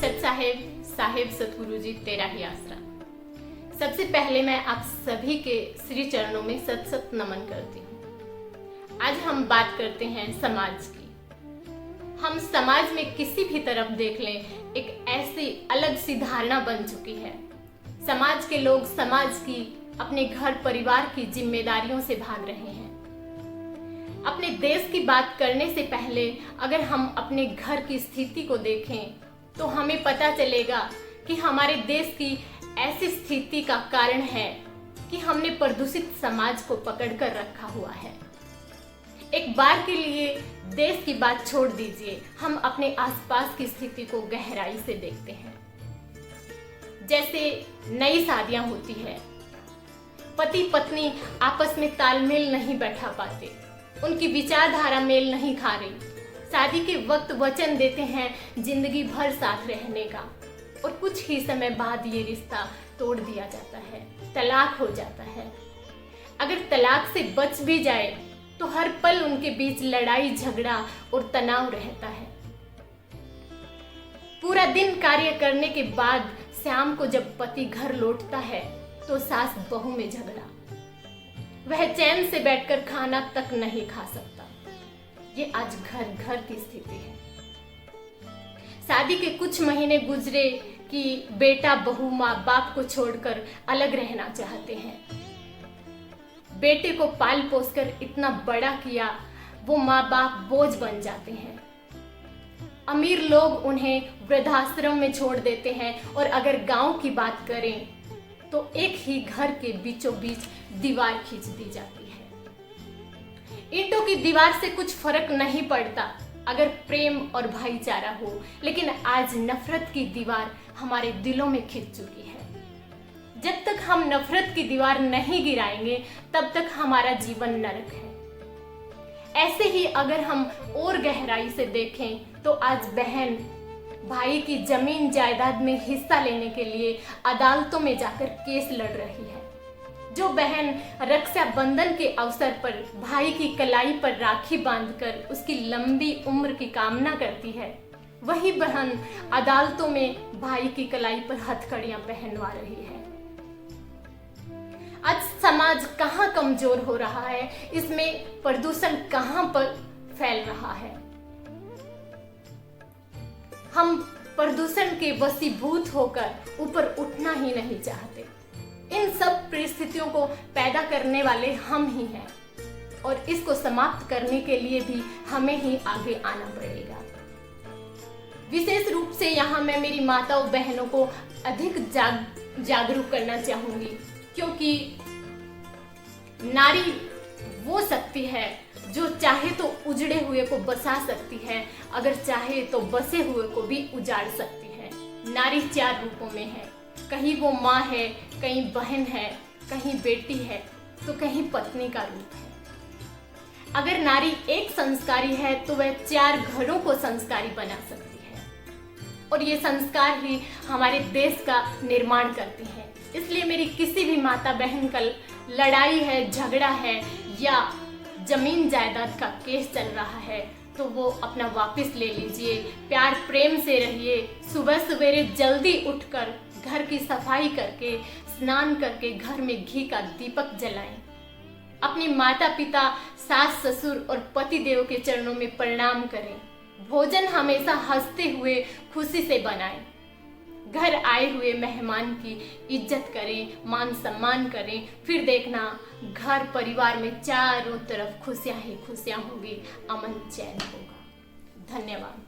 सच साहेब, साहेब सतगुरु जी तेरा ही आसरा। सबसे पहले मैं आप सभी के श्री चरणों में सत सत नमन करती हूँ। आज हम बात करते हैं समाज की। हम समाज में किसी भी तरफ देख लें, एक ऐसी अलग सी धारणा बन चुकी है। समाज के लोग समाज की, अपने घर परिवार की जिम्मेदारियों से भाग रहे हैं। अपने देश की बात करने से पहले अगर हम अपने घर की स्थिति को देखें तो हमें पता चलेगा कि हमारे देश की ऐसी स्थिति का कारण है कि हमने प्रदूषित समाज को पकड़ कर रखा हुआ है। एक बार के लिए देश की बात छोड़ दीजिए, हम अपने आसपास की स्थिति को गहराई से देखते हैं। जैसे नई शादियां होती है, पति पत्नी आपस में तालमेल नहीं बैठा पाते, उनकी विचारधारा मेल नहीं खा रही। शादी के वक्त वचन देते हैं जिंदगी भर साथ रहने का, और कुछ ही समय बाद ये रिश्ता तोड़ दिया जाता है, तलाक हो जाता है। अगर तलाक से बच भी जाए तो हर पल उनके बीच लड़ाई झगड़ा और तनाव रहता है। पूरा दिन कार्य करने के बाद शाम को जब पति घर लौटता है तो सास बहू में झगड़ा, वह चैन से बैठकर खाना तक नहीं खा सकता। ये आज घर घर की स्थिति है। शादी के कुछ महीने गुजरे कि बेटा बहू माँ बाप को छोड़कर अलग रहना चाहते हैं। बेटे को पाल पोस कर इतना बड़ा किया, वो माँ बाप बोझ बन जाते हैं। अमीर लोग उन्हें वृद्धाश्रम में छोड़ देते हैं, और अगर गांव की बात करें तो एक ही घर के बीचों बीच दीवार खींच दी जाती है। ईंटों की दीवार से कुछ फर्क नहीं पड़ता अगर प्रेम और भाईचारा हो, लेकिन आज नफरत की दीवार हमारे दिलों में खिंच चुकी है। जब तक हम नफरत की दीवार नहीं गिराएंगे तब तक हमारा जीवन नरक है। ऐसे ही अगर हम और गहराई से देखें तो आज बहन भाई की जमीन जायदाद में हिस्सा लेने के लिए अदालतों में जाकर केस लड़ रही है। जो बहन रक्षाबंधन के अवसर पर भाई की कलाई पर राखी बांधकर उसकी लंबी उम्र की कामना करती है, वही बहन अदालतों में भाई की कलाई पर हथकड़ियां पहनवा रही है। आज समाज कहाँ कमजोर हो रहा है, इसमें प्रदूषण कहाँ पर फैल रहा है। हम प्रदूषण के वशीभूत होकर ऊपर उठना ही नहीं चाहते। इन सब परिस्थितियों को पैदा करने वाले हम ही हैं, और इसको समाप्त करने के लिए भी हमें ही आगे आना पड़ेगा। विशेष रूप से यहाँ मैं मेरी माताओं बहनों को अधिक जागरूक करना चाहूंगी, क्योंकि नारी वो शक्ति है जो चाहे तो उजड़े हुए को बसा सकती है, अगर चाहे तो बसे हुए को भी उजाड़ सकती है। नारी 4 रूपों में है, कहीं वो माँ है, कहीं बहन है, कहीं बेटी है, तो कहीं पत्नी का रूप है। अगर नारी एक संस्कारी है तो वह 4 घरों को संस्कारी बना सकती है, और ये संस्कार ही हमारे देश का निर्माण करती है। इसलिए मेरी किसी भी माता बहन का लड़ाई है, झगड़ा है, या जमीन जायदाद का केस चल रहा है, तो वो अपना वापस ले लीजिए। प्यार प्रेम से रहिए। सुबह सवेरे जल्दी उठकर घर की सफाई करके, स्नान करके घर में घी का दीपक जलाएं। अपने माता पिता, सास ससुर और पति देव के चरणों में प्रणाम करें। भोजन हमेशा हंसते हुए खुशी से बनाएं। घर आए हुए मेहमान की इज्जत करें, मान सम्मान करें। फिर देखना घर परिवार में चारों तरफ खुशियां ही खुशियां होंगी, अमन चैन होगा। धन्यवाद।